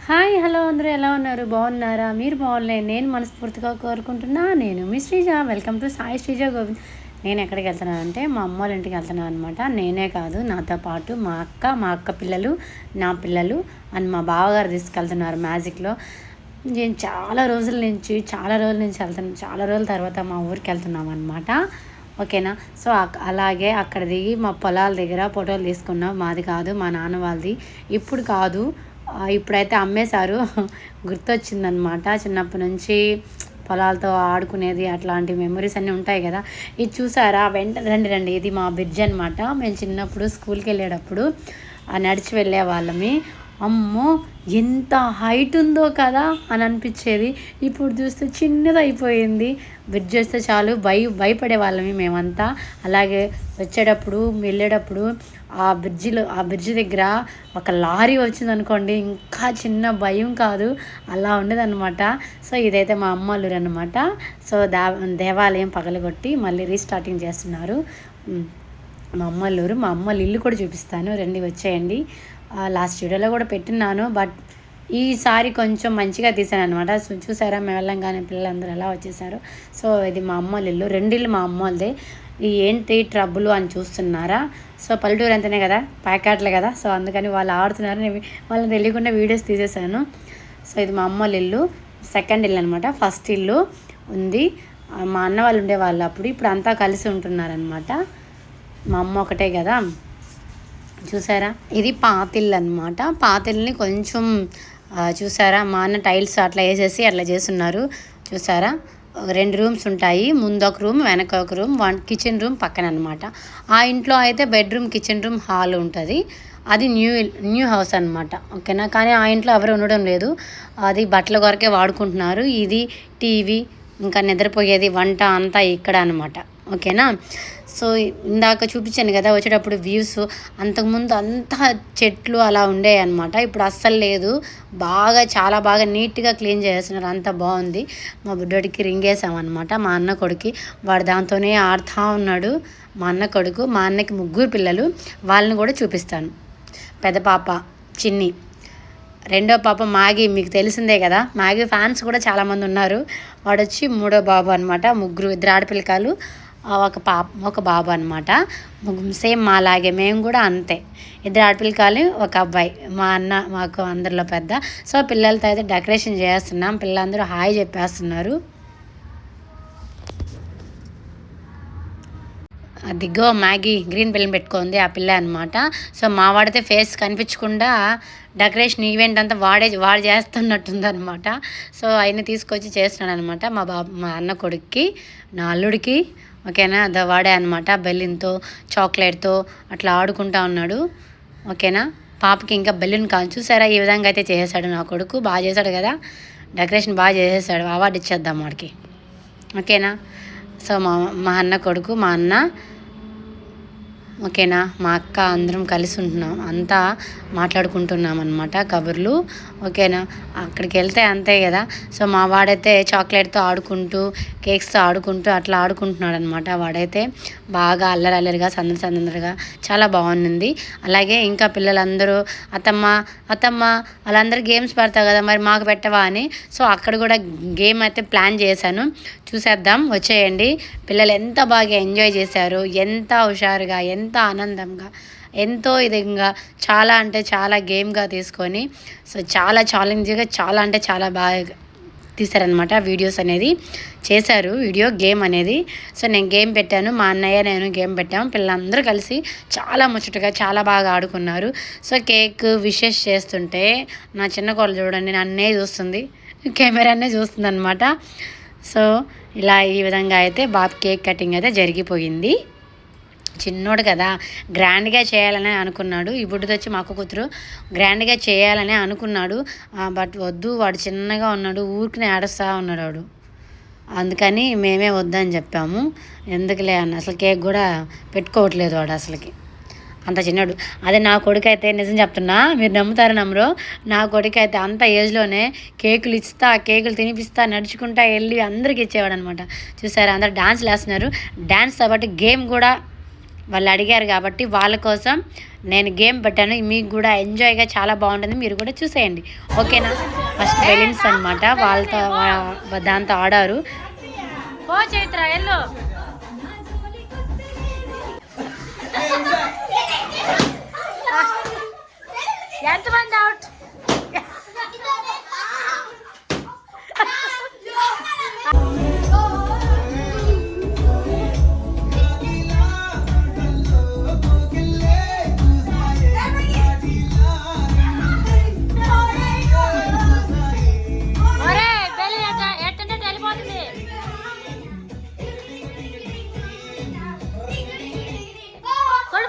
Hi hello అందరూ ఎలా ఉన్నారు? బాగున్నారా? మీరు బాగున్నాయి నేను మనస్ఫూర్తిగా కోరుకుంటున్నా. నేను మీ శ్రీజ. Welcome to Sai Sreeja Govind. నేను ఎక్కడికి వెళ్తున్నానంటే మా అమ్మ వాళ్ళ ఇంటికి వెళ్తున్నాను అనమాట. నేనే కాదు, నాతో పాటు మా అక్క పిల్లలు, నా పిల్లలు అండ్ మా బావగారు తీసుకెళ్తున్నారు మ్యాజిక్లో. నేను చాలా రోజుల నుంచి వెళ్తున్నాను. చాలా రోజుల తర్వాత మా ఊరికి వెళ్తున్నాం అనమాట. ఓకేనా. సో అలాగే అక్కడ దిగి మా పొలాల దగ్గర ఫోటోలు తీసుకున్నాం. మాది కాదు, మా నాన్న వాళ్ళది. ఇప్పుడు కాదు, ఇప్పుడైతే అమ్మేశారు. గుర్తొచ్చిందనమాట చిన్నప్పటి నుంచి పొలాలతో ఆడుకునేది, అట్లాంటి మెమరీస్ అన్నీ ఉంటాయి కదా. ఇది చూసారా? రండి, ఇది మా బ్రిడ్జ్ అనమాట. మేము చిన్నప్పుడు స్కూల్కి వెళ్ళేటప్పుడు నడిచి వెళ్ళే వాళ్ళమి. అమ్మో ఎంత హైట్ ఉందో కదా అని అనిపించేది. ఇప్పుడు చూస్తే చిన్నది అయిపోయింది. బ్రిడ్జ్ వస్తే చాలు భయపడే వాళ్ళమి మేమంతా. అలాగే వచ్చేటప్పుడు వెళ్ళేటప్పుడు ఆ బ్రిడ్జి దగ్గర ఒక లారీ వచ్చిందనుకోండి, ఇంకా చిన్న భయం కాదు, అలా ఉండేదన్నమాట. సో ఇదైతే మా అమ్మ వాళ్ళూరు అనమాట. సో దేవాలయం పగలగొట్టి మళ్ళీ రీస్టార్టింగ్ చేస్తున్నారు. మా అమ్మ వాళ్ళూరు. మా అమ్మ వాళ్ళ ఇల్లు కూడా చూపిస్తాను, రండి వచ్చేయండి. లాస్ట్ వీడియోలో కూడా పెట్టున్నాను, బట్ ఈసారి కొంచెం మంచిగా తీసాను అనమాట. సో చూసారా, మేము వెళ్ళంగానే పిల్లలందరూ ఎలా వచ్చేసారు. సో ఇది మా అమ్మ వాళ్ళ ఇల్లు, రెండిల్లు మా అమ్మ వాళ్ళదే. ఈ ఏంటి ట్రబుల్ అని చూస్తున్నారా? సో పల్లెటూరు అంతనే కదా, ప్యాకెట్లే కదా, సో అందుకని వాళ్ళు ఆడుతున్నారు. నేను వాళ్ళని తెలియకుండా వీడియోస్ తీసేసాను. సో ఇది మా అమ్మ వాళ్ళ ఇల్లు, సెకండ్ ఇల్లు అనమాట. ఫస్ట్ ఇల్లు ఉంది మా అన్న వాళ్ళు ఉండేవాళ్ళు అప్పుడు. ఇప్పుడు అంతా కలిసి ఉంటున్నారనమాట. మా అమ్మ ఒకటే కదా. చూసారా, ఇది పాతిల్లు అనమాట. పాతిల్ని కొంచెం చూసారా, మా అన్న టైల్స్ అట్లా వేసేసి అట్లా చేస్తున్నారు. చూసారా, 2 రూమ్స్ ఉంటాయి. ముందు ఒక రూమ్, వెనక ఒక రూమ్, కిచెన్ రూమ్ పక్కన అనమాట. ఆ ఇంట్లో అయితే బెడ్రూమ్, కిచెన్ రూమ్, హాల్ ఉంటుంది. అది న్యూ హౌస్ అనమాట. ఓకేనా. కానీ ఆ ఇంట్లో ఎవరు ఉండడం లేదు, అది బట్టల కొరకే వాడుకుంటున్నారు. ఇది టీవీ, ఇంకా నిద్రపోయేది, వంట అంతా ఇక్కడ అనమాట. ఓకేనా. సో ఇందాక చూపించాను కదా వచ్చేటప్పుడు వ్యూస్, అంతకుముందు అంతా చెట్లు అలా ఉండేవి అనమాట. ఇప్పుడు అస్సలు లేదు. చాలా బాగా నీట్గా క్లీన్ చేస్తున్నారు, అంత బాగుంది. మా బుడ్డోడికి రింగ్ వేసామన్నమాట, మా అన్న కొడుకు. వాడు దాంతోనే ఆడుతూ ఉన్నాడు. మా అన్న కొడుకు. మా అన్నకి 3 పిల్లలు, వాళ్ళని కూడా చూపిస్తాను. పెద్ద పాప చిన్ని, రెండో పాప మాగి, మీకు తెలిసిందే కదా, మాగి ఫ్యాన్స్ కూడా చాలామంది ఉన్నారు. వాడు వచ్చి 3వ బాబు అనమాట. 2 ఆడపిల్లకాయలు, ఒక బాబు అనమాట. సేమ్ మాలాగే, మేము కూడా అంతే. 2 ఆడపిల్లకాయలు, ఒక అబ్బాయి. మా అన్న మాకు అందరిలో పెద్ద. సో పిల్లలతో అయితే డెకరేషన్ చేస్తున్నాం. పిల్లలందరూ హాయ్ చెప్పేస్తున్నారు. దిగ్గో మ్యాగీ గ్రీన్ పిల్లని పెట్టుకుంది ఆ పిల్ల అనమాట. సో మా వాడితే ఫేస్ కనిపించకుండా డెకరేషన్ ఈవెంట్ అంతా వాడు చేస్తున్నట్టుంది అనమాట. సో ఆయన్ని తీసుకొచ్చి చేస్తున్నాడు అనమాట. మా అన్న కొడుక్కి, నా అల్లుడికి. ఓకేనా. వాడే అనమాట. బెలూన్తో, చాక్లెట్తో అట్లా ఆడుకుంటా ఉన్నాడు. ఓకేనా. పాపకి ఇంకా బెలూన్ కాదు. చూసారా, ఈ విధంగా అయితే చేసేసాడు నా కొడుకు. బాగా చేశాడు కదా, డెకరేషన్ బాగా చేసేసాడు. అవార్డు ఇచ్చేద్దాం వాడికి. ఓకేనా. సో మా అన్న కొడుకు, మా అన్న, ఓకేనా, మా అక్క, అందరం కలిసి ఉంటున్నాం, అంతా మాట్లాడుకుంటున్నాం అనమాట కబుర్లు. ఓకేనా. అక్కడికి వెళ్తే అంతే కదా. సో మా వాడైతే చాక్లెట్తో ఆడుకుంటూ, కేక్స్తో ఆడుకుంటూ అట్లా ఆడుకుంటున్నాడు అనమాట. వాడైతే బాగా అల్లరిగా సందడిగా చాలా బాగుంది. అలాగే ఇంకా పిల్లలందరూ అత్తమ్మ వాళ్ళందరూ గేమ్స్ పెడతావు కదా, మరి మాకు పెట్టవా అని. సో అక్కడ కూడా గేమ్ అయితే ప్లాన్ చేశాను, చూసేద్దాం వచ్చేయండి. పిల్లలు ఎంత బాగా ఎంజాయ్ చేశారు, ఎంత హుషారుగా, ఎంత ఆనందంగా, ఎంతో ఇదిగా, చాలా అంటే చాలా గేమ్గా తీసుకొని, సో చాలా ఛాలెంజ్గా, చాలా అంటే చాలా బాగా తీశారనమాట. వీడియోస్ అనేది చేశారు, గేమ్ అనేది. సో నేను గేమ్ పెట్టాను, మా అన్నయ్య నేను గేమ్ పెట్టాము. పిల్లలందరూ కలిసి చాలా ముచ్చటగా, చాలా బాగా ఆడుకున్నారు. సో కేక్ విషెస్ చేస్తుంటే నా చిన్న కోళ్ళు చూడండి, నన్నే చూస్తుంది, కెమెరానే చూస్తుంది అనమాట. సో ఈ విధంగా అయితే బాబు కేక్ కటింగ్ అయితే జరిగిపోయింది. చిన్నోడు కదా, గ్రాండ్గా చేయాలని అనుకున్నాడు. ఈ బుడ్డది వచ్చి మా అక్క కూతురు, గ్రాండ్గా చేయాలని అనుకున్నాడు. బట్ వద్దు, వాడు చిన్నగా ఉన్నాడు, ఊరికి ఏడుస్తూ ఉన్నాడు వాడు. అందుకని మేమే వద్దని చెప్పాము. ఎందుకులే అన్న, అసలు కేక్ కూడా పెట్టుకోవట్లేదు వాడు అసలుకి, అంత చిన్నాడు. అదే నా కొడుకు అయితే, నిజం చెప్తున్నా, మీరు నమ్ముతారో నమ్మరో, నా కొడుకు అయితే అంత ఏజ్లోనే కేకులు ఇస్తా, కేకులు తినిపిస్తా, నడుచుకుంటా వెళ్ళి అందరికి ఇచ్చేవాడు అనమాట. చూసారా, అందరు డాన్స్లు వేస్తున్నారు. డాన్స్తో పాటు గేమ్ కూడా వాళ్ళు అడిగారు కాబట్టి వాళ్ళ కోసం నేను గేమ్ పెట్టాను. మీకు కూడా ఎంజాయ్గా చాలా బాగుంటుంది, మీరు కూడా చూసేయండి ఓకేనా. ఫస్ట్ బెలూన్స్ అనమాట, వాళ్ళతో దాంతో ఆడారు. పో చైత్ర ఎల్లో ఎంతమంది అవుట్?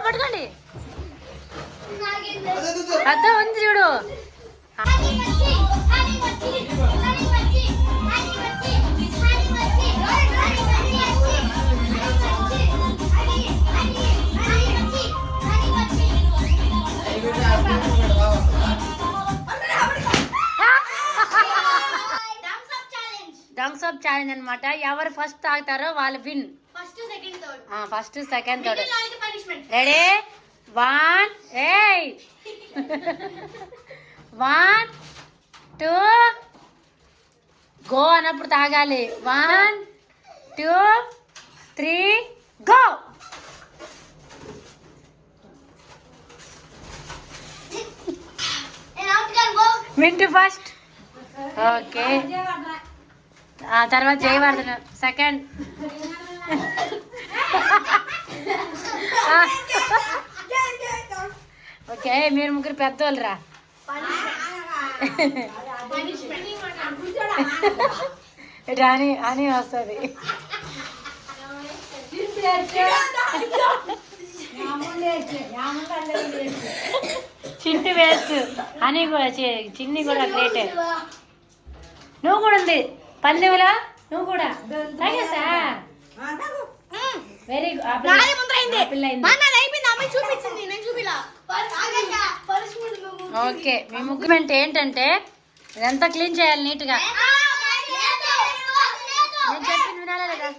పట్టుకోండి, పెద్ద ఉంది చూడు. థమ్స్ అప్ ఛాలెంజ్ అనమాట. ఎవరు ఫస్ట్ తాగుతారో వాళ్ళు win. First second third. Ready 1 1 2 go అన్నప్పుడు తాగాలి. 1 2 3 గో. మింటూ ఫస్ట్. ఓకే, తర్వాత జయవర్ధన్ సెకండ్. ఓకే, మీరు ముగ్గురు పెద్దోళ్ళు రా. అని అని వస్తుంది. చింటి వేస్ట్ అని కూడా చిన్ని కూడా గ్రేటే. నువ్వు కూడా ఉంది పందెంలా, నువ్వు కూడా తాగేసా. Very okay. మీ ముగ్గుమెంట్ ఏంటంటే ఇదంతా క్లీన్ చేయాలి నీట్గా. నేను చెప్పింది వినాలా లేదా?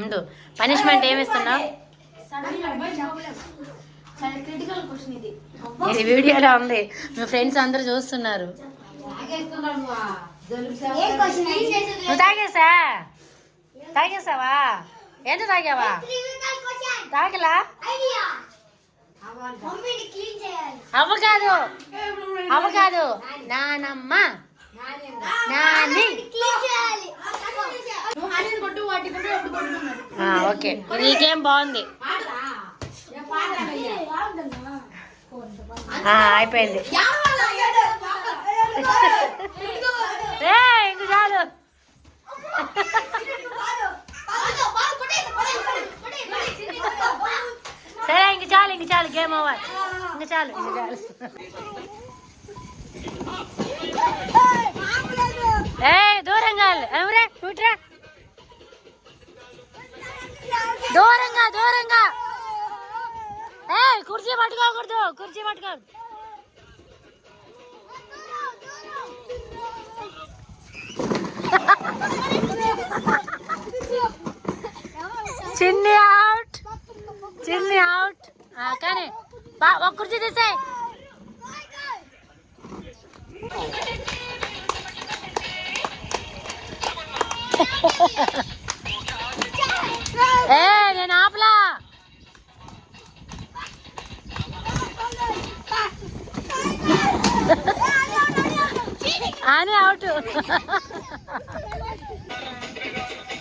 ముందు పనిష్మెంట్ ఏమి ఇస్తున్నావు? ఇది వీడియోలో ఉంది, మీ ఫ్రెండ్స్ అందరూ చూస్తున్నారు. నువ్వు తాగేసావా? ఎంత తాగావా? తాగలా? అవ్వ కాదు నానమ్మ నాని. ఓకే, ఈ గేమ్ బాగుంది. అయిపోయింది. ఇంక చాలు. సరే ఇంక చాలు గేమ్ ఓవర్. ఇంక చాలు. దూరంగా ఎవరే చూట్రా, దూరంగా. కుర్చీ పట్టుకోకూడదు, కుర్చీ పట్టుకోకూడదు. చిన్ని అవుట్. కానీ ఒక కుర్చీ తీసేయ్. నేను ఆపలా. అని అవుట్.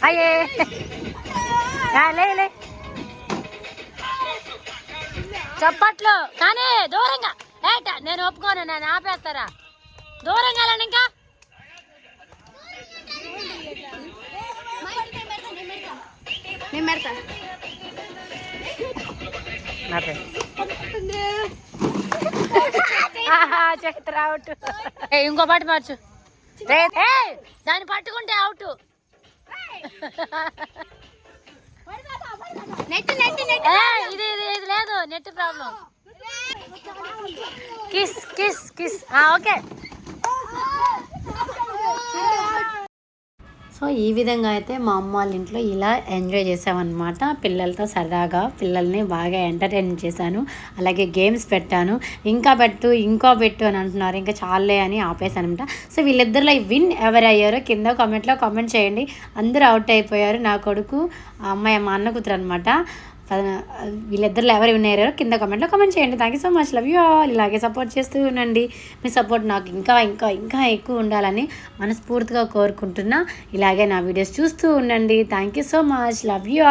అయ్యే లే చప్పట్లు. కానీ దూరంగా. నేను ఒప్పుకోను, నేను ఆపేస్తారా? దూరంగా వెళ్ళండి. ఇంకా చక్ర అవుట్. ఇంకో పాటు మార్చు. దాన్ని పట్టుకుంటే అవుట్. ఇది లేదు, net problem. Kiss. Okay, so ఈ విధంగా అయితే మా అమ్మ వాళ్ళ ఇంట్లో ఇలా ఎంజాయ్ చేసామన్నమాట. పిల్లలతో సరదాగా పిల్లల్ని బాగా ఎంటర్టైన్ చేశాను. అలాగే గేమ్స్ పెట్టాను. ఇంకా పెట్టు ఇంకో పెట్టు అని అంటున్నారు. ఇంకా చాలే అని ఆపేసాను అనమాట. సో వీళ్ళిద్దరిలో విన్ ఎవరు అయ్యారో కింద కామెంట్లో కామెంట్ చేయండి. అందరూ అవుట్ అయిపోయారు. నా కొడుకు, ఆ అమ్మాయి మా అన్న కూతురు అనమాట. వీళ్ళిద్దరిలో ఎవరు విన్ అయ్యారో కింద కామెంట్లో కామెంట్ చేయండి. Thank you so much. Love you all. ఇలాగే సపోర్ట్ చేస్తూ ఉండండి. మీ సపోర్ట్ నాకు ఇంకా ఇంకా ఇంకా ఎక్కువ ఉండాలని మనస్ఫూర్తిగా కోరుకుంటున్నా. ఇలాగే నా వీడియోస్ చూస్తూ ఉండండి. Thank you so much. Love you all.